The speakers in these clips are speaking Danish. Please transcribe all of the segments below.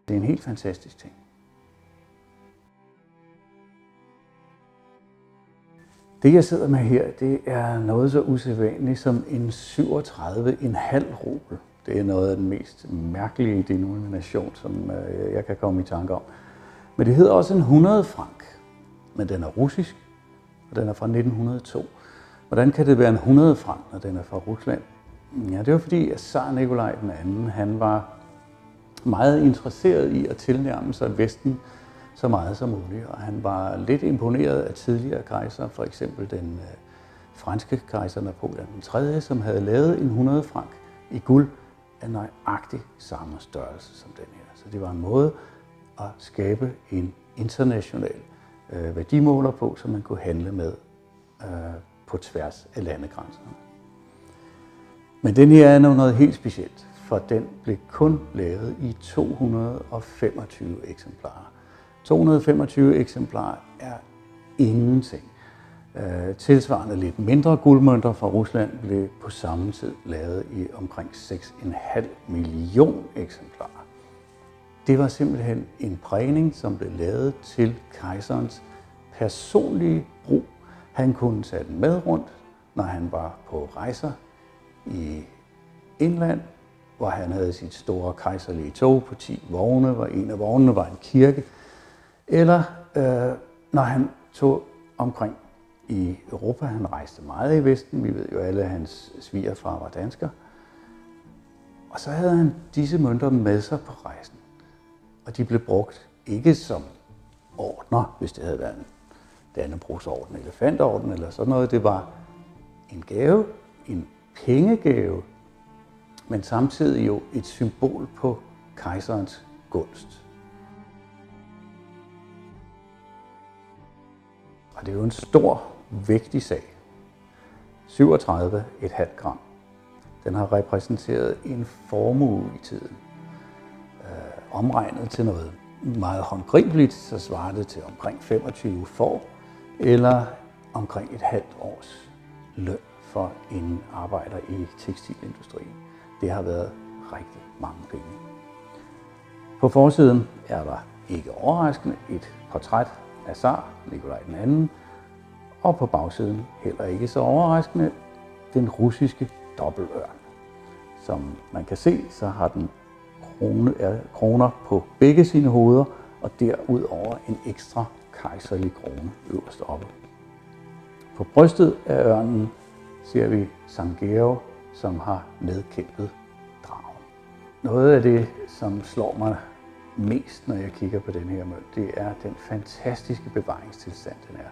Det er en helt fantastisk ting. Det jeg sidder med her, det er noget så usædvanligt som en 37,5 rubel. Det er noget af den mest mærkelige denomination, som jeg kan komme i tanke om. Men det hedder også en 100 franc, men den er russisk, og den er fra 1902. Hvordan kan det være en 100 franc, når den er fra Rusland? Ja, det var fordi, at zar Nikolaj II, han var meget interesseret i at tilnærme sig Vesten så meget som muligt. Og han var lidt imponeret af tidligere kejser, for eksempel den franske kejser Napoleon III, som havde lavet en 100 franc i guld af nøjagtig samme størrelse som den her. Så det var en måde at skabe en international værdimåler på, som man kunne handle med på tværs af landegrænserne. Men den her er noget helt specielt, for den blev kun lavet i 225 eksemplarer. 225 eksemplarer er ingenting. Tilsvarende lidt mindre guldmønter fra Rusland blev på samme tid lavet i omkring 6,5 million eksemplarer. Det var simpelthen en prægning, som blev lavet til kejserens personlige brug. Han kunne tage den med rundt, når han var på rejser i England, hvor han havde sit store kejserlige tog på 10 vogne, hvor en af vognene var en kirke. Eller når han tog omkring i Europa. Han rejste meget i Vesten. Vi ved jo alle, at hans svigerfar var dansker. Og så havde han disse mønter med sig på rejsen. Og de blev brugt ikke som ordner, hvis det havde været en Dannebrogsorden, elefantorden eller sådan noget. Det var en gave, en pengegave, men samtidig jo et symbol på kejserens gunst. Og det er jo en stor, vigtig sag. 37,5 gram. Den har repræsenteret en formue i tiden. Omregnet til noget meget håndgribeligt, så svarer det til omkring 25 får, eller omkring et halvt års løn for en arbejder i tekstilindustrien. Det har været rigtig mange penge. På forsiden er der ikke overraskende et portræt af zar Nikolaj II, og på bagsiden heller ikke så overraskende den russiske dobbeltørn. Som man kan se, så har den kroner på begge sine hoveder, og derudover en ekstra kejserlig krone øverst oppe. På brystet af ørnen ser vi Sankt Georg, som har nedkæmpet dragen. Noget af det, som slår mig mest, når jeg kigger på den her mønt, det er den fantastiske bevaringstilstand, den er.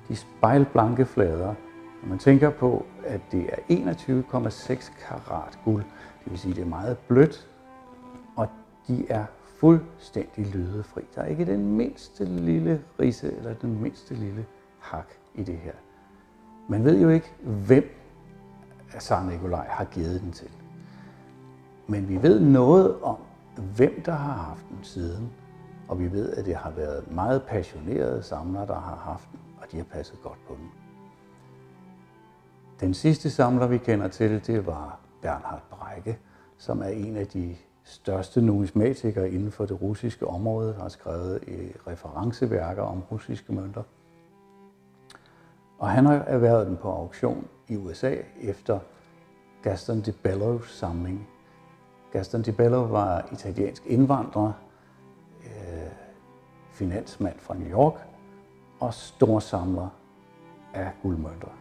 De spejlblanke flader, når man tænker på, at det er 21,6 karat guld, det vil sige, at det er meget blødt, og de er fuldstændig lydefri. Der er ikke den mindste lille ridse eller den mindste lille hak i det her. Man ved jo ikke, hvem zar Nikolaj har givet den til. Men vi ved noget om, hvem der har haft den siden, og vi ved, at det har været meget passionerede samlere, der har haft den, og de har passet godt på den. Den sidste samler, vi kender til, det var Bernhard Breike, som er en af de største numismatikere inden for det russiske område, har skrevet referenceværker om russiske mønter. Og han har erhvervet den på auktion i USA efter Gaston de Bellows samling. Gaston de Bellow var italiensk indvandrer, finansmand fra New York og stor samler af guldmønter.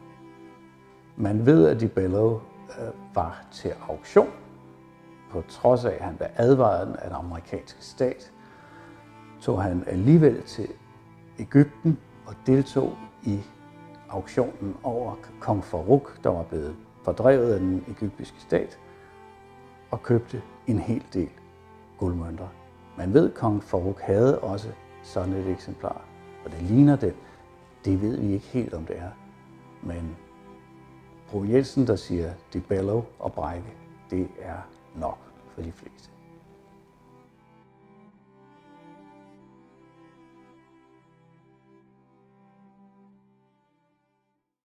Man ved, at de Bellow var til auktion, på trods af, at han blev advaret af den amerikanske stat, tog han alligevel til Egypten og deltog i auktionen over kong Farouk, der var blevet fordrevet af den egyptiske stat, og købte en hel del guldmønter. Man ved, at kong Farouk havde også sådan et eksemplar, og det ligner den. Det ved vi ikke helt, om det er. Men Bro Jensen, der siger de Bellow og Breike, det er nok for de fleste.